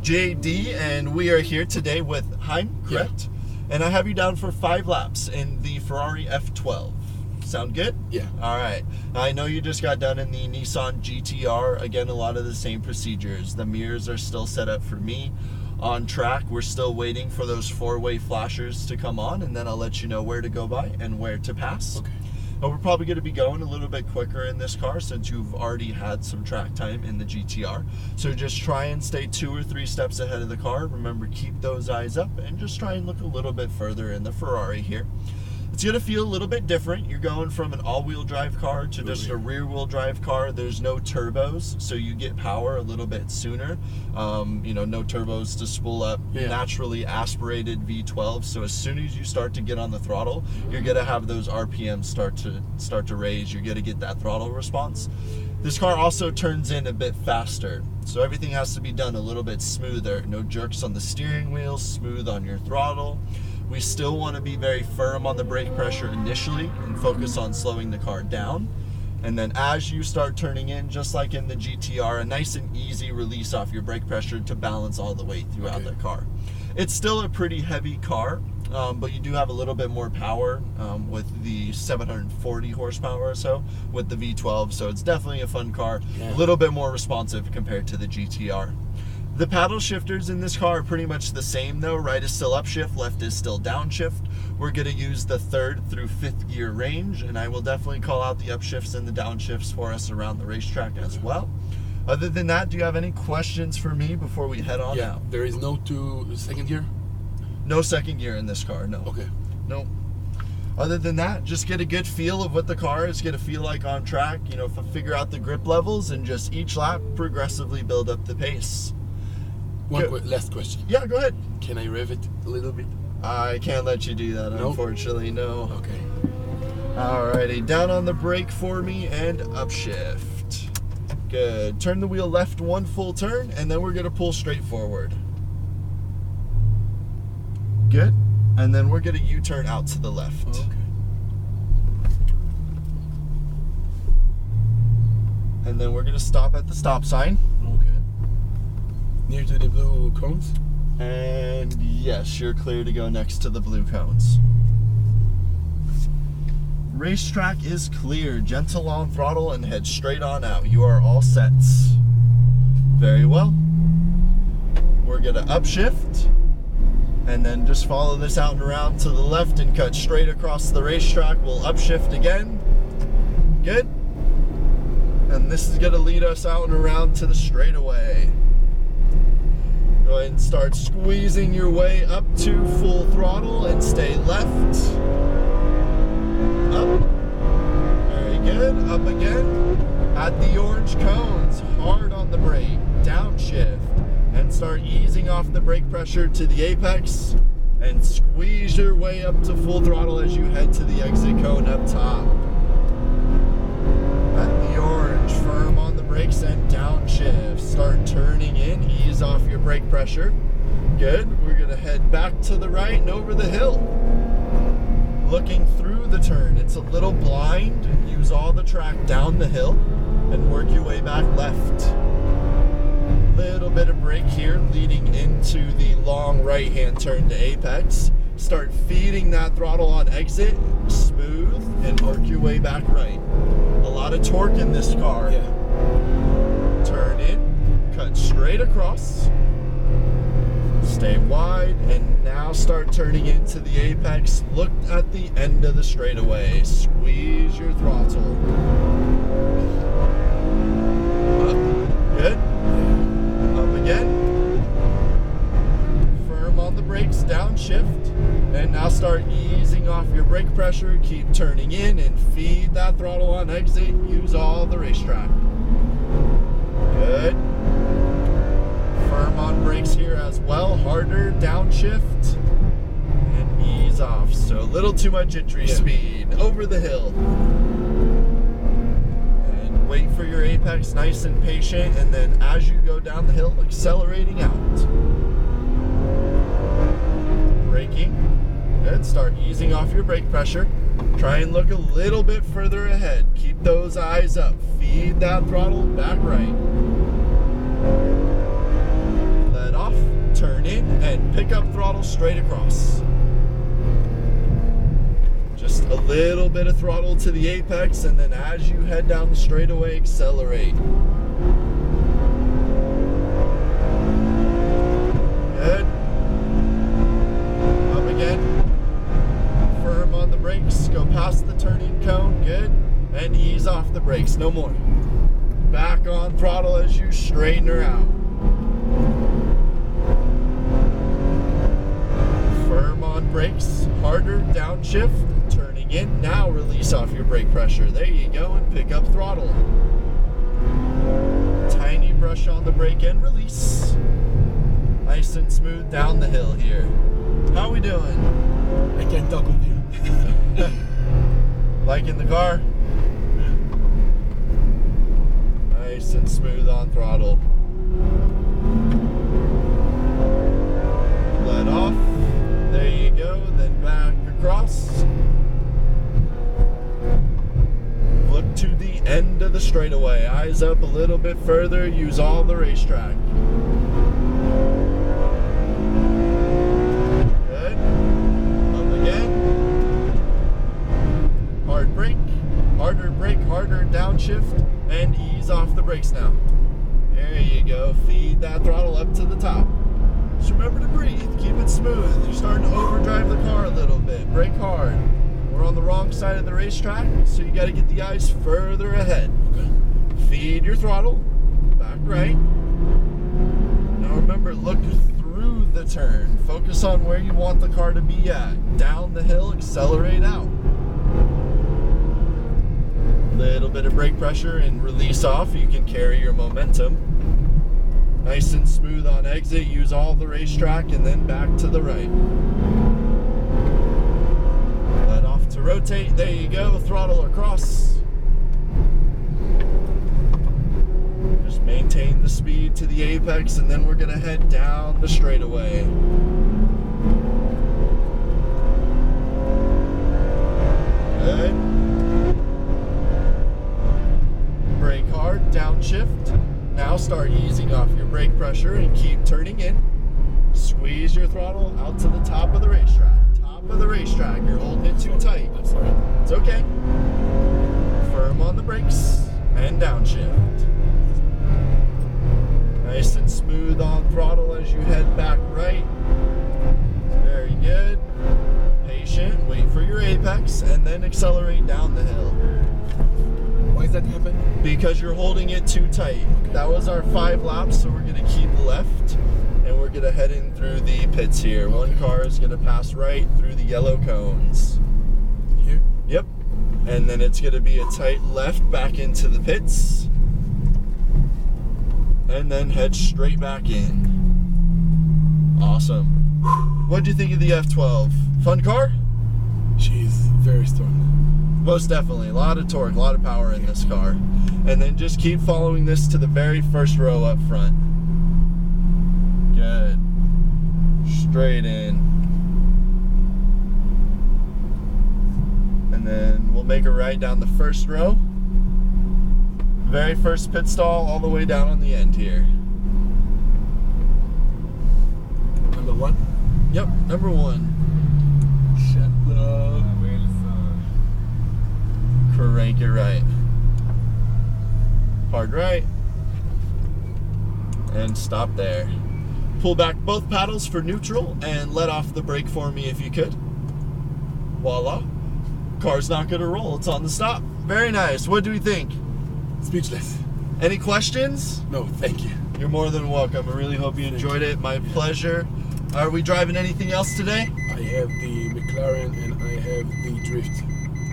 JD, and we are here today with Hein, correct? Yeah. And I have you down for 5 laps in the Ferrari F12. Sound good? Yeah. All right. Now, I know you just got done in the Nissan GTR. Again, a lot of the same procedures. The mirrors are still set up for me on track. We're still waiting for those 4-way flashers to come on, and then I'll let you know where to go by and where to pass. Okay. But we're probably going to be going a little bit quicker in this car since you've already had some track time in the GTR. So just try and stay 2 or 3 steps ahead of the car. Remember, keep those eyes up and just try and look a little bit further in the Ferrari here. It's going to feel a little bit different. You're going from an all-wheel drive car to just a rear-wheel drive car. There's no turbos, so you get power a little bit sooner. No turbos to spool up. Naturally aspirated V12. So as soon as you start to get on the throttle, you're going to have those RPMs start to raise. You're going to get that throttle response. This car also turns in a bit faster, so everything has to be done a little bit smoother. No jerks on the steering wheel, smooth on your throttle. We still want to be very firm on the brake pressure initially and focus on slowing the car down. And then as you start turning in, just like in the GTR, a nice and easy release off your brake pressure to balance all the way throughout the car. It's still a pretty heavy car, but you do have a little bit more power with the 740 horsepower or so with the V12. So it's definitely a fun car, a little bit more responsive compared to the GTR. The paddle shifters in this car are pretty much the same though. Right is still upshift, left is still downshift. We're going to use the 3rd through 5th gear range, and I will definitely call out the upshifts and the downshifts for us around the racetrack as well. Other than that, do you have any questions for me before we head on out? There is no 2nd gear? No 2nd gear in this car, no. Okay. No. Other than that, just get a good feel of what the car is going to feel like on track. Figure out the grip levels and just each lap progressively build up the pace. Last question. Yeah, go ahead. Can I rev it a little bit? I can't let you do that, unfortunately, no. Okay. Alrighty, down on the brake for me and upshift. Good. Turn the wheel left 1 full turn, and then we're going to pull straight forward. Good. And then we're going to U-turn out to the left. Okay. And then we're going to stop at the stop sign. Okay. Near to the blue cones? And yes, you're clear to go next to the blue cones. Racetrack is clear. Gentle on throttle and head straight on out. You are all set. Very well. We're going to upshift. And then just follow this out and around to the left and cut straight across the racetrack. We'll upshift again. Good. And this is going to lead us out and around to the straightaway. Go ahead and start squeezing your way up to full throttle and stay left. Up. Very good. Up again. At the orange cones, hard on the brake. Downshift. And start easing off the brake pressure to the apex. And squeeze your way up to full throttle as you head to the exit cone up top. At the orange, firm on the brakes and downshift. Start turning in, ease off your brake pressure. Good. We're going to head back to the right and over the hill. Looking through the turn, it's a little blind. Use all the track down the hill and work your way back left. Little bit of brake here leading into the long right-hand turn to apex. Start feeding that throttle on exit, smooth, and work your way back right. A lot of torque in this car. Turn in, cut straight across, stay wide, and now start turning into the apex. Look at the end of the straightaway. Squeeze your throttle. Up. Good. Up again. Firm on the brakes, downshift. And now start easing off your brake pressure. Keep turning in and feed that throttle on exit. Use all the racetrack. Good. Firm on brakes here as well. Harder, downshift. And ease off. So a little too much entry speed. Over the hill. And wait for your apex, nice and patient. And then as you go down the hill, accelerating out. Braking. Good. Start easing off your brake pressure. Try and look a little bit further ahead. Keep those eyes up. Feed that throttle back right. Let off. again, pick up throttle straight across. Just a little bit of throttle to the apex, and then as you head down the straightaway, accelerate. Good. Up again. Firm on the brakes. Go past the turning cone. Good. And ease off the brakes. No more. Back on throttle as you straighten her out. Firm on brakes. Harder. Downshift. Turning in. Now release off your brake pressure. There you go. And pick up throttle. Tiny brush on the brake and release. Nice and smooth down the hill here. How we doing? I can't talk with you. Liking the car? Nice and smooth on throttle. Let off. There you go. Then back across. Look to the end of the straightaway. Eyes up a little bit further. Use all the racetrack. Good. Up again. Hard brake. Harder brake, harder downshift. And ease off the brakes now. There you go. Feed that throttle up to the top. Just remember to breathe. Keep it smooth. You're starting to overdrive the car a little bit. Brake hard. We're on the wrong side of the racetrack, so you got to get the eyes further ahead. Okay. Feed your throttle. Back right. Now remember, look through the turn. Focus on where you want the car to be at. Down the hill, accelerate out. Little bit of brake pressure and release off. You can carry your momentum. Nice and smooth on exit. Use all the racetrack and then back to the right. Let off to rotate. There you go. Throttle across. Just maintain the speed to the apex, and then we're going to head down the straightaway. Good. Brake hard, downshift. Now start easing off your brake pressure and keep turning in. Squeeze your throttle out to the top of the racetrack. Top of the racetrack. You're holding it too tight. I'm sorry. It's okay. Firm on the brakes and downshift. Nice and smooth on throttle as you head back right. Very good. Patient. Wait for your apex and then accelerate down the hill. Why does that happen? Because you're holding it too tight. That was our 5 laps, so we're going to keep left and we're going to head in through the pits here. One car is going to pass right through the yellow cones. Here? Yep. And then it's going to be a tight left back into the pits. And then head straight back in. Awesome. What did you think of the F12? Fun car? She's very strong. Most definitely. A lot of torque, a lot of power in this car. And then just keep following this to the very first row up front. Good. Straight in. And then we'll make a right down the first row. Very first pit stall all the way down on the end here. Number 1? Yep, number 1. Crank it right. Hard right. And stop there. Pull back both paddles for neutral and let off the brake for me if you could. Voila. Car's not gonna roll, it's on the stop. Very nice. What do we think? Speechless. Any questions? No, thank you. You're more than welcome. I really hope you enjoyed it. My pleasure. Are we driving anything else today? I have the McLaren and I have the Drift.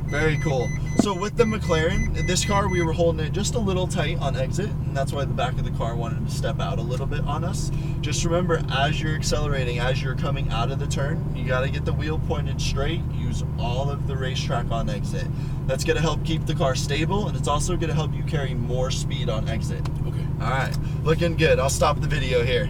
Very cool. So with the McLaren, this car we were holding it just a little tight on exit, and that's why the back of the car wanted to step out a little bit on us. Just remember, as you're accelerating, as you're coming out of the turn, you got to get the wheel pointed straight, use all of the racetrack on exit. That's going to help keep the car stable, and it's also going to help you carry more speed on exit. Okay. All right, looking good. I'll stop the video here.